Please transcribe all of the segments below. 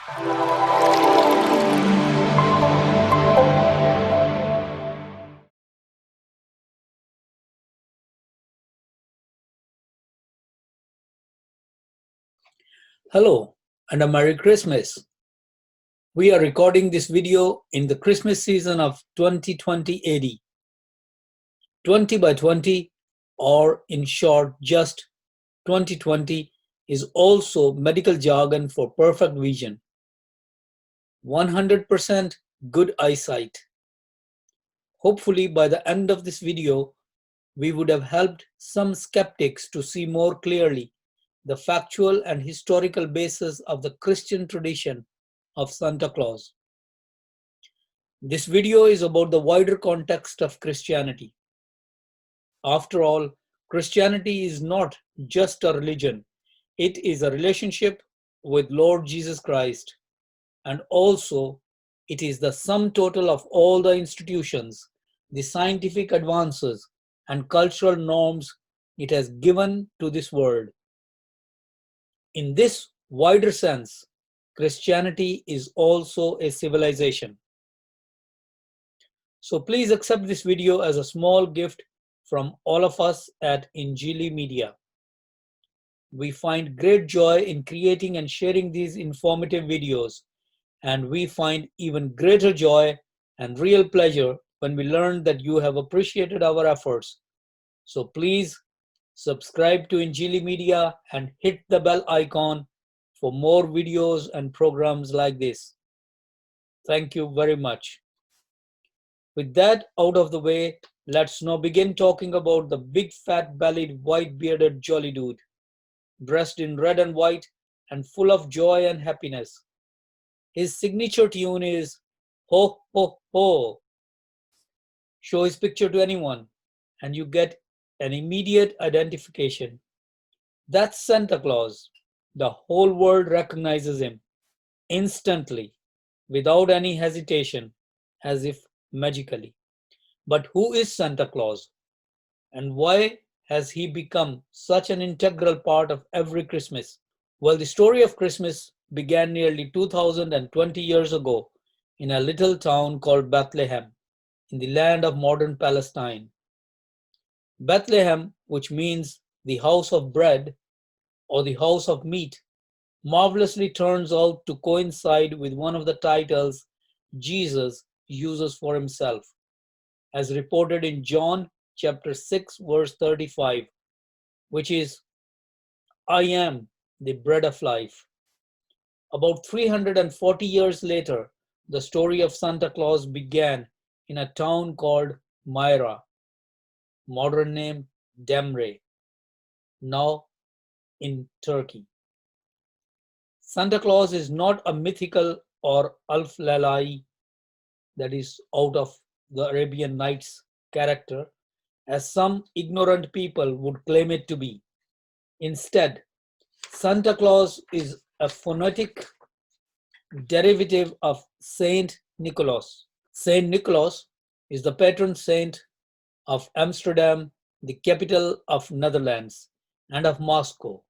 Hello and a Merry Christmas. We are recording this video in the Christmas season of 2020 AD. 20 by 20, or in short, just 2020, is also medical jargon for perfect vision. 100% good eyesight. Hopefully, by the end of this video, we would have helped some skeptics to see more clearly the factual and historical basis of the Christian tradition of Santa Claus. This video is about the wider context of Christianity. After all, Christianity is not just a religion. It is a relationship with Lord Jesus Christ, and also it is the sum total of all the institutions, the scientific advances, and cultural norms it has given to this world. In this wider sense, Christianity is also a civilization. So please accept this video as a small gift from all of us at Injeeli Media. We find great joy in creating and sharing these informative videos, and we find even greater joy and real pleasure when we learn that you have appreciated our efforts. So please subscribe to Injeeli Media and hit the bell icon for more videos and programs like this. Thank you very much. With that out of the way, let's now begin talking about the big fat-bellied, white-bearded jolly dude, dressed in red and white and full of joy and happiness. His signature tune is Ho Ho Ho. Show his picture to anyone and you get an immediate identification. That's Santa Claus. The whole world recognizes him instantly, without any hesitation, as if magically. But who is Santa Claus? And why has he become such an integral part of every Christmas? Well, the story of Christmas began nearly 2020 years ago in a little town called Bethlehem, in the land of modern Palestine. Bethlehem, which means the house of bread or the house of meat, marvelously turns out to coincide with one of the titles Jesus uses for himself, as reported in John chapter 6, verse 35, which is, I am the bread of life. About 340 years later, the story of Santa Claus began in a town called Myra, modern name Demre, now in Turkey. Santa Claus is not a mythical or Alf Lalai, that is out of the Arabian Nights character, as some ignorant people would claim it to be. Instead, Santa Claus is a phonetic derivative of Saint Nicholas. Saint Nicholas is the patron saint of Amsterdam, the capital of Netherlands, and of Moscow,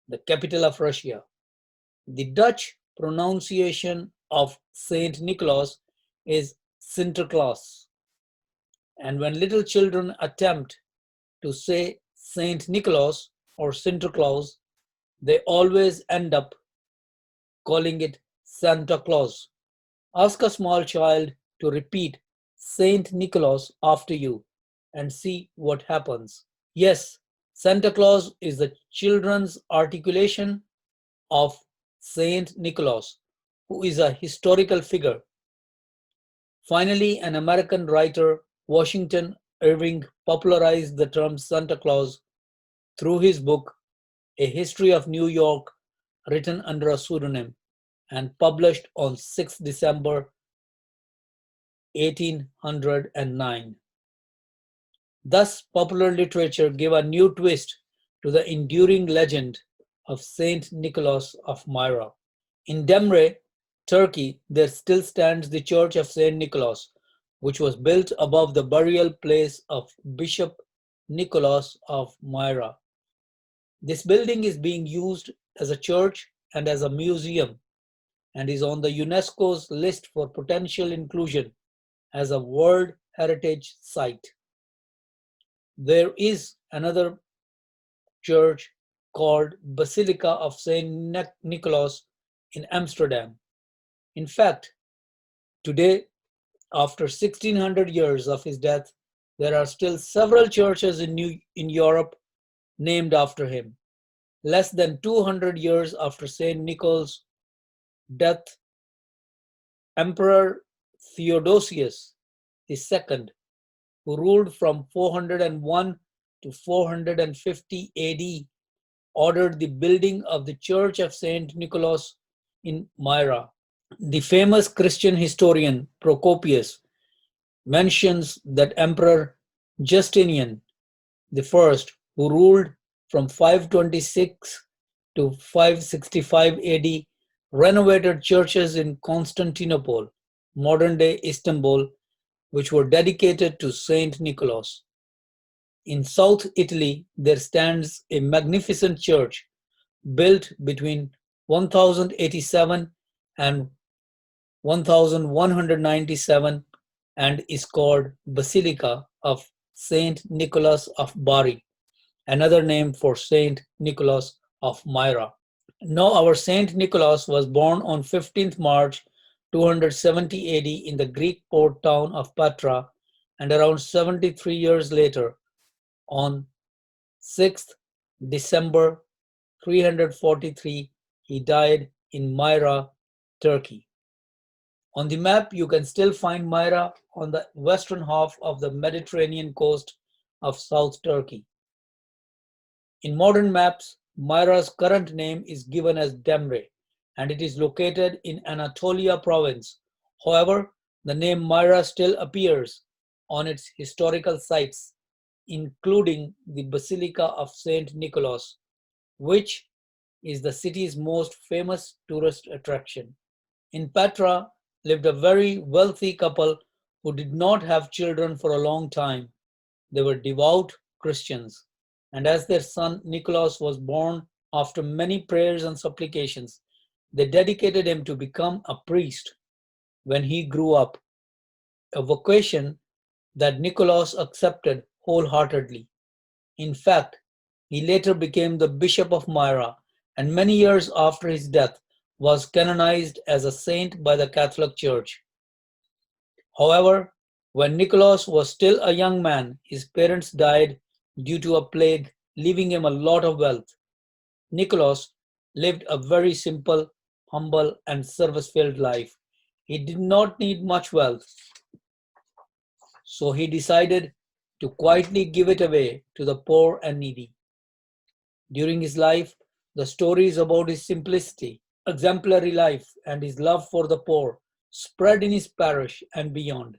the capital of Russia. The Dutch pronunciation of Saint Nicholas is Sinterklaas. And when little children attempt to say Saint Nicholas or Sinterklaas, they always end up calling it Santa Claus. Ask a small child to repeat Saint Nicholas after you and see what happens. Yes, Santa Claus is the children's articulation of Saint Nicholas, who is a historical figure. Finally, an American writer, Washington Irving, popularized the term Santa Claus through his book, A History of New York, written under a pseudonym and published on 6 December 1809. Thus, popular literature gave a new twist to the enduring legend of Saint Nicholas of Myra. In Demre, Turkey, there still stands the Church of Saint Nicholas, which was built above the burial place of Bishop Nicholas of Myra. This building is being used as a church and as a museum, and is on the UNESCO's list for potential inclusion as a World Heritage Site. There is another church called Basilica of Saint Nicholas in Amsterdam. In fact, today, after 1600 years of his death, there are still several churches in Europe named after him. Less than 200 years after Saint Nicholas' death, Emperor Theodosius II, who ruled from 401 to 450 AD, ordered the building of the Church of Saint Nicholas in Myra. The famous Christian historian Procopius mentions that Emperor Justinian I, who ruled from 526 to 565 AD, renovated churches in Constantinople, modern-day Istanbul, which were dedicated to Saint Nicholas. In South Italy, there stands a magnificent church built between 1087 and 1197 and is called Basilica of Saint Nicholas of Bari, another name for Saint Nicholas of Myra. Now, our Saint Nicholas was born on 15th March 270 AD in the Greek port town of Patra, and around 73 years later, on 6th December 343, he died in Myra, Turkey. On the map, you can still find Myra on the western half of the Mediterranean coast of South Turkey. In modern maps, Myra's current name is given as Demre, and it is located in Anatolia province. However, the name Myra still appears on its historical sites, including the Basilica of Saint Nicholas, which is the city's most famous tourist attraction. In Petra lived a very wealthy couple who did not have children for a long time. They were devout Christians, and as their son Nicholas was born after many prayers and supplications, they dedicated him to become a priest when he grew up, a vocation that Nicholas accepted wholeheartedly. In fact, he later became the Bishop of Myra, and many years after his death was canonized as a saint by the Catholic Church. However, when Nicholas was still a young man, his parents died due to a plague, leaving him a lot of wealth. Nicholas lived a very simple, humble, and service-filled life. He did not need much wealth, so he decided to quietly give it away to the poor and needy. During his life, the stories about his simplicity, exemplary life, and his love for the poor spread in his parish and beyond.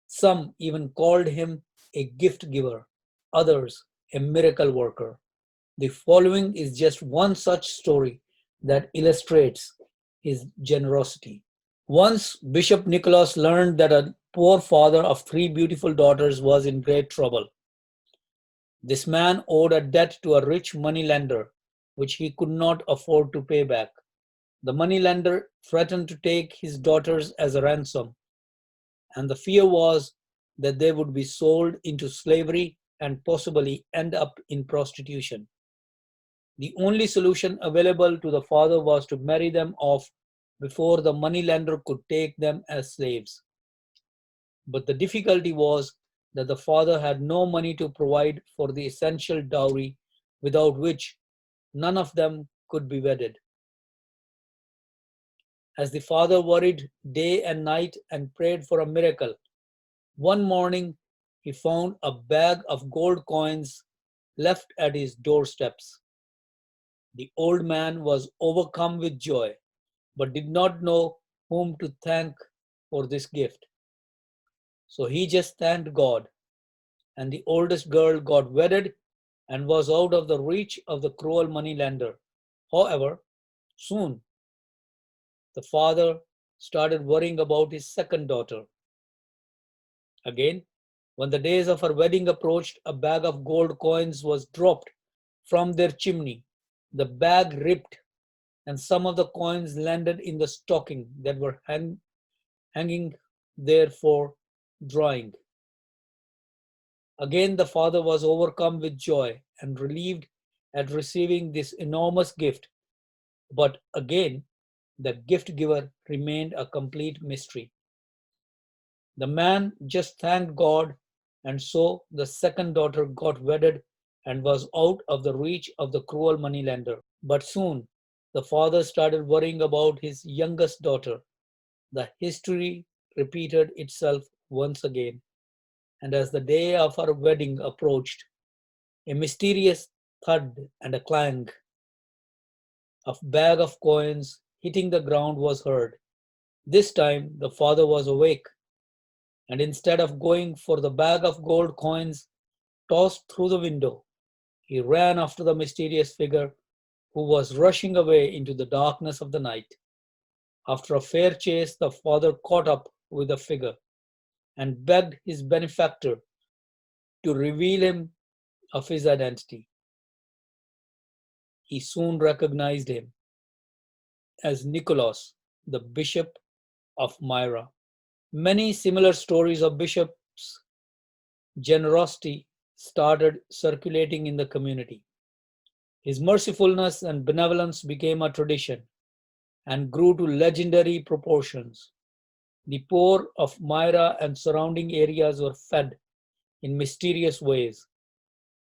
Some even called him a gift giver, others a miracle worker. The following is just one such story that illustrates his generosity. Once Bishop Nicholas learned that a poor father of three beautiful daughters was in great trouble. This man owed a debt to a rich moneylender, which he could not afford to pay back. The moneylender threatened to take his daughters as a ransom, and the fear was that they would be sold into slavery and possibly end up in prostitution. The only solution available to the father was to marry them off before the moneylender could take them as slaves. But the difficulty was that the father had no money to provide for the essential dowry, without which none of them could be wedded. As the father worried day and night and prayed for a miracle, one morning he found a bag of gold coins left at his doorsteps. The old man was overcome with joy, but did not know whom to thank for this gift. So he just thanked God, and the oldest girl got wedded and was out of the reach of the cruel moneylender. However, soon the father started worrying about his second daughter. Again, when the days of her wedding approached, a bag of gold coins was dropped from their chimney. The bag ripped, and some of the coins landed in the stocking that were hanging there for drying. Again, the father was overcome with joy and relieved at receiving this enormous gift. But again, the gift giver remained a complete mystery. The man just thanked God, and so the second daughter got wedded and was out of the reach of the cruel moneylender. But soon the father started worrying about his youngest daughter. The history repeated itself once again, and as the day of her wedding approached, a mysterious thud and a clang of bag of coins hitting the ground was heard. This time the father was awake, and instead of going for the bag of gold coins tossed through the window, he ran after the mysterious figure who was rushing away into the darkness of the night. After a fair chase, the father caught up with the figure and begged his benefactor to reveal him of his identity. He soon recognized him as Nicholas, the bishop of Myra. Many similar stories of bishops' generosity started circulating in the community. His mercifulness and benevolence became a tradition and grew to legendary proportions. The poor of Myra and surrounding areas were fed in mysterious ways.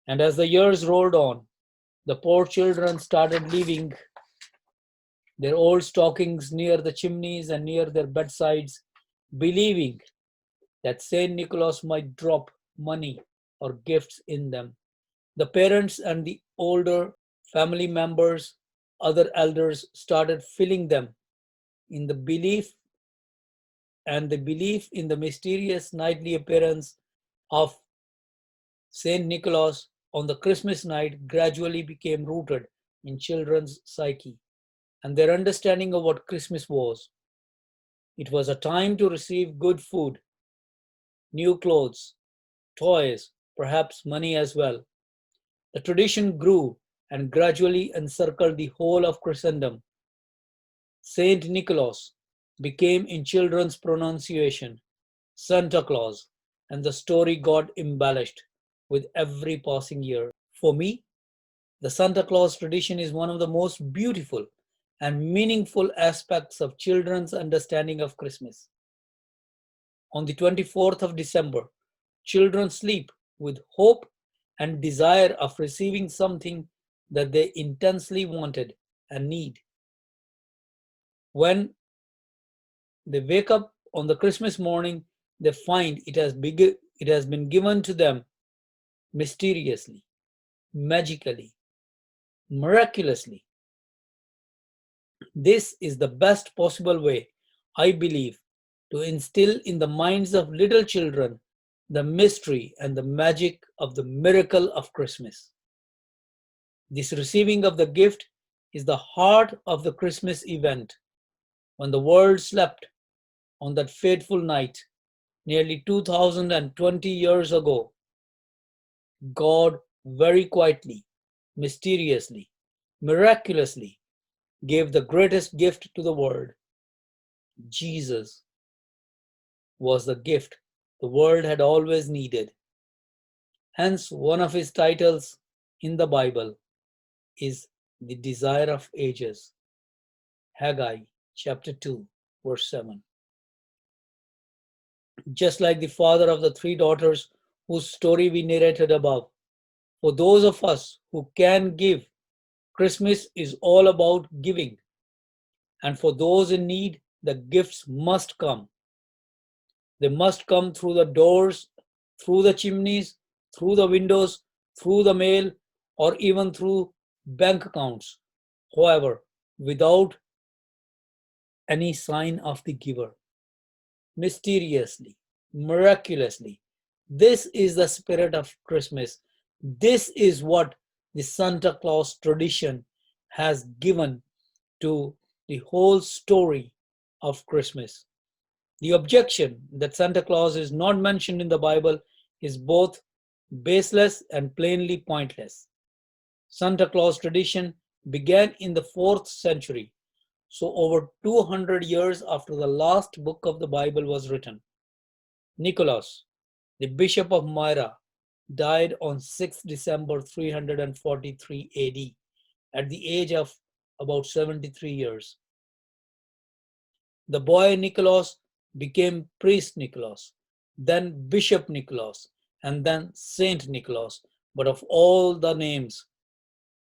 And as the years rolled on, the poor children started leaving their old stockings near the chimneys and near their bedsides, believing that Saint Nicholas might drop money or gifts in them. The parents and the older family members, other elders, started filling them in the belief and the belief in the mysterious nightly appearance of Saint Nicholas on the Christmas night gradually became rooted in children's psyche and their understanding of what Christmas was. It was a time to receive good food, new clothes, toys, perhaps money as well. The tradition grew and gradually encircled the whole of Christendom. Saint Nicholas became in children's pronunciation Santa Claus, and the story got embellished with every passing year. For me, the Santa Claus tradition is one of the most beautiful and meaningful aspects of children's understanding of Christmas. On the 24th of December, children sleep with hope and desire of receiving something that they intensely wanted and need. When they wake up on the Christmas morning, they find it has been given to them mysteriously, magically, miraculously. This is the best possible way, I believe, to instill in the minds of little children the mystery and the magic of the miracle of Christmas. This receiving of the gift is the heart of the Christmas event. When the world slept on that fateful night, nearly 2020 years ago, God very quietly, mysteriously, miraculously gave the greatest gift to the world. Jesus was the gift the world had always needed. Hence, one of his titles in the Bible is the desire of ages. Haggai chapter 2, verse 7. Just like the father of the three daughters whose story we narrated above, for those of us who can give, Christmas is all about giving. And for those in need, the gifts must come. They must come through the doors, through the chimneys, through the windows, through the mail, or even through bank accounts. However, without any sign of the giver. Mysteriously, miraculously. This is the spirit of Christmas. This is what the Santa Claus tradition has given to the whole story of Christmas. The objection that Santa Claus is not mentioned in the Bible is both baseless and plainly pointless. Santa Claus tradition began in the 4th century, so over 200 years after the last book of the Bible was written. Nicholas, the Bishop of Myra, died on 6 December 343 AD at the age of about 73 years. The boy Nicholas became Priest Nicholas, then Bishop Nicholas, and then Saint Nicholas. But of all the names,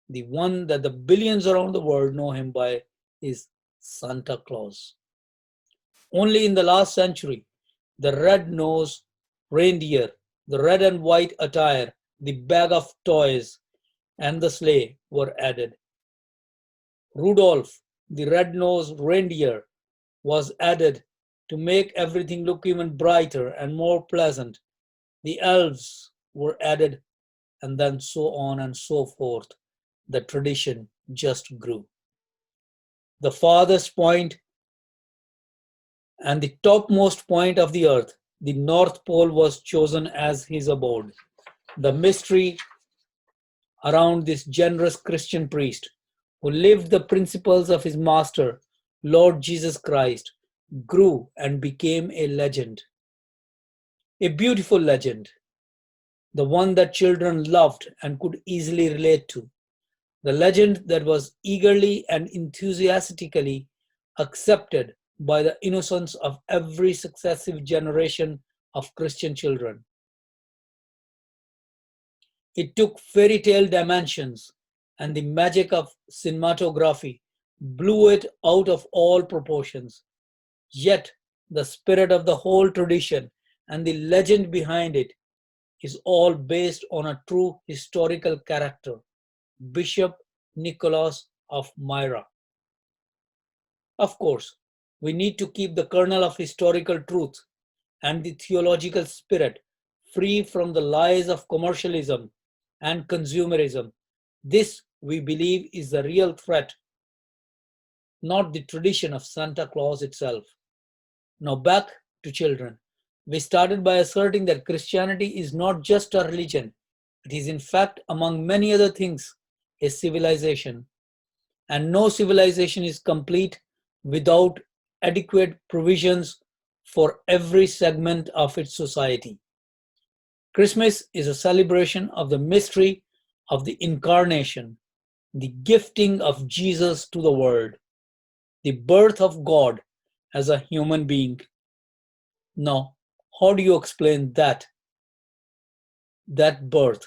the one that the billions around the world know him by is Santa Claus. Only in the last century, the red-nosed reindeer, the red and white attire, the bag of toys, and the sleigh were added. Rudolph, the red-nosed reindeer, was added to make everything look even brighter and more pleasant. The elves were added, and then so on and so forth. The tradition just grew. The farthest point and the topmost point of the earth, the North Pole, was chosen as his abode. The mystery around this generous Christian priest, who lived the principles of his master, Lord Jesus Christ, grew and became a legend. A beautiful legend, the one that children loved and could easily relate to. The legend that was eagerly and enthusiastically accepted by the innocence of every successive generation of Christian children. It took fairy tale dimensions, and the magic of cinematography blew it out of all proportions. Yet, the spirit of the whole tradition and the legend behind it is all based on a true historical character, Bishop Nicholas of Myra. Of course, we need to keep the kernel of historical truth and the theological spirit free from the lies of commercialism and consumerism. This, we believe, is the real threat, not the tradition of Santa Claus itself. Now, back to children. We started by asserting that Christianity is not just a religion, it is, in fact, among many other things, a civilization. And no civilization is complete without adequate provisions for every segment of its society. Christmas is a celebration of the mystery of the incarnation, the gifting of Jesus to the world, the birth of God as a human being. Now, how do you explain that birth,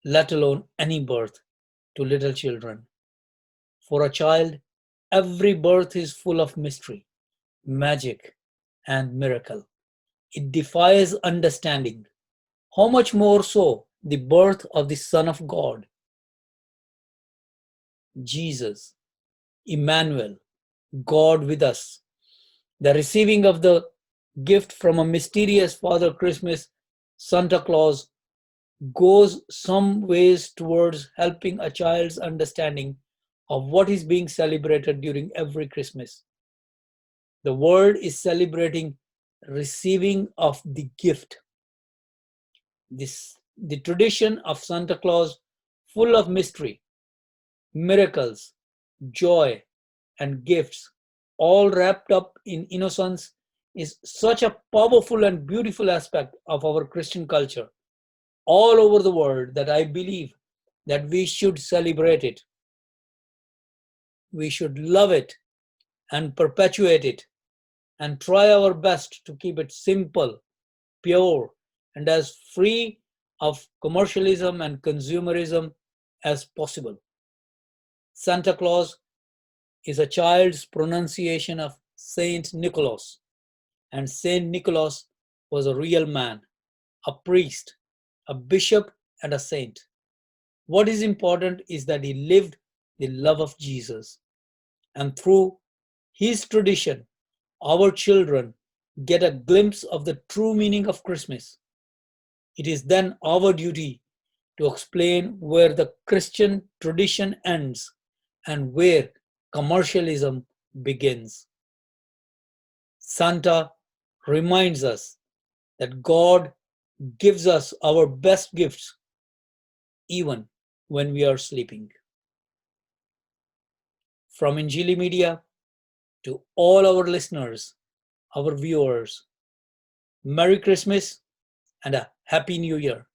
let alone any birth, to little children? For a child, every birth is full of mystery, magic, and miracle. It defies understanding. How much more so the birth of the Son of God, Jesus, Emmanuel, God with us. The receiving of the gift from a mysterious Father Christmas, Santa Claus, goes some ways towards helping a child's understanding of what is being celebrated during every Christmas. The world is celebrating receiving of the gift. The tradition of Santa Claus, full of mystery, miracles, joy, and gifts, all wrapped up in innocence, is such a powerful and beautiful aspect of our Christian culture all over the world that I believe that we should celebrate it. We should love it and perpetuate it and try our best to keep it simple, pure, and as free of commercialism and consumerism as possible. Santa Claus is a child's pronunciation of Saint Nicholas, and Saint Nicholas was a real man, a priest, a bishop, and a saint. What is important is that he lived the love of Jesus, and through his tradition, our children get a glimpse of the true meaning of Christmas. It is then our duty to explain where the Christian tradition ends and where commercialism begins. Santa reminds us that God gives us our best gifts even when we are sleeping. From Injeeli Media to all our listeners, our viewers, Merry Christmas and a Happy New Year.